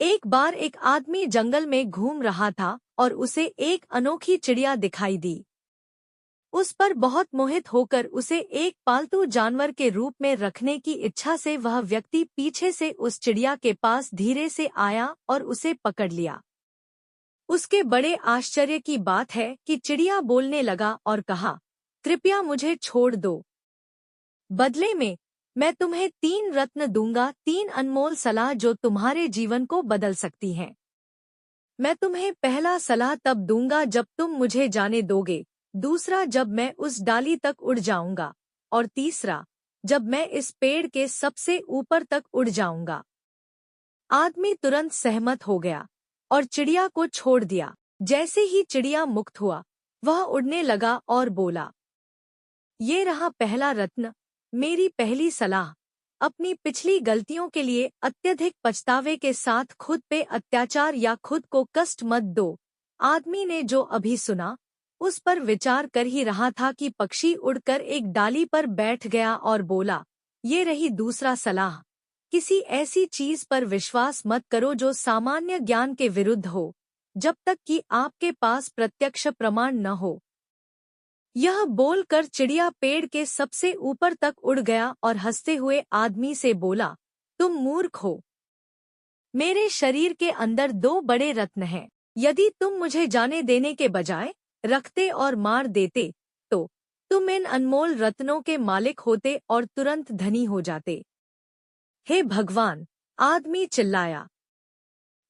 एक बार एक आदमी जंगल में घूम रहा था और उसे एक अनोखी चिड़िया दिखाई दी। उस पर बहुत मोहित होकर उसे एक पालतू जानवर के रूप में रखने की इच्छा से वह व्यक्ति पीछे से उस चिड़िया के पास धीरे से आया और उसे पकड़ लिया। उसके बड़े आश्चर्य की बात है कि चिड़िया बोलने लगा और कहा, कृपया मुझे छोड़ दो। बदले में मैं तुम्हें 3 रत्न दूंगा, 3 अनमोल सलाह जो तुम्हारे जीवन को बदल सकती हैं। मैं तुम्हें पहला सलाह तब दूंगा जब तुम मुझे जाने दोगे, दूसरा जब मैं उस डाली तक उड़ जाऊंगा, और तीसरा जब मैं इस पेड़ के सबसे ऊपर तक उड़ जाऊंगा। आदमी तुरंत सहमत हो गया और चिड़िया को छोड़ दिया। जैसे ही चिड़िया मुक्त हुआ, वह उड़ने लगा और बोला, ये रहा पहला रत्न, मेरी पहली सलाह। अपनी पिछली गलतियों के लिए अत्यधिक पछतावे के साथ खुद पे अत्याचार या खुद को कष्ट मत दो। आदमी ने जो अभी सुना, उस पर विचार कर ही रहा था कि पक्षी उड़कर एक डाली पर बैठ गया और बोला, ये रही दूसरा सलाह। किसी ऐसी चीज पर विश्वास मत करो जो सामान्य ज्ञान के विरुद्ध हो, जब तक कि आपके पास प्रत्यक्ष प्रमाण न हो। यह बोलकर चिड़िया पेड़ के सबसे ऊपर तक उड़ गया और हंसते हुए आदमी से बोला, तुम मूर्ख हो। मेरे शरीर के अंदर 2 बड़े रत्न हैं। यदि तुम मुझे जाने देने के बजाय रखते और मार देते, तो तुम इन अनमोल रत्नों के मालिक होते और तुरंत धनी हो जाते। हे भगवान! आदमी चिल्लाया,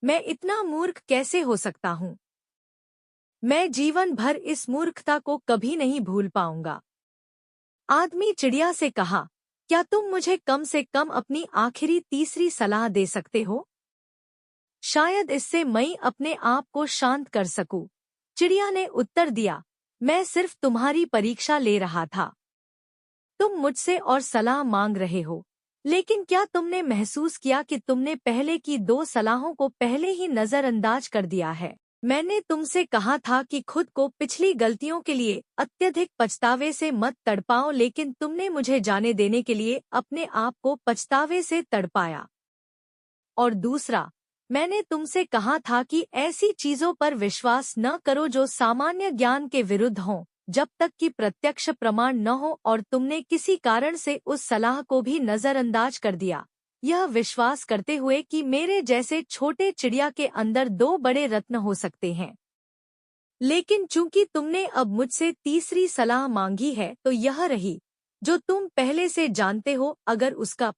मैं इतना मूर्ख कैसे हो सकता हूँ? मैं जीवन भर इस मूर्खता को कभी नहीं भूल पाऊंगा। आदमी चिड़िया से कहा, क्या तुम मुझे कम से कम अपनी आखिरी तीसरी सलाह दे सकते हो? शायद इससे मैं अपने आप को शांत कर सकूं। चिड़िया ने उत्तर दिया, मैं सिर्फ तुम्हारी परीक्षा ले रहा था। तुम मुझसे और सलाह मांग रहे हो, लेकिन क्या तुमने महसूस किया कि तुमने पहले की 2 सलाहों को पहले ही नजरअंदाज कर दिया है? मैंने तुमसे कहा था कि खुद को पिछली गलतियों के लिए अत्यधिक पछतावे से मत तड़पाओ, लेकिन तुमने मुझे जाने देने के लिए अपने आप को पछतावे से तड़पाया। और दूसरा, मैंने तुमसे कहा था कि ऐसी चीजों पर विश्वास न करो जो सामान्य ज्ञान के विरुद्ध हों, जब तक कि प्रत्यक्ष प्रमाण न हो, और तुमने किसी कारण से उस सलाह को भी नजरअंदाज कर दिया, यह विश्वास करते हुए कि मेरे जैसे छोटे चिड़िया के अंदर 2 बड़े रत्न हो सकते हैं। लेकिन चूंकि तुमने अब मुझसे तीसरी सलाह मांगी है, तो यह रही, जो तुम पहले से जानते हो। अगर उसका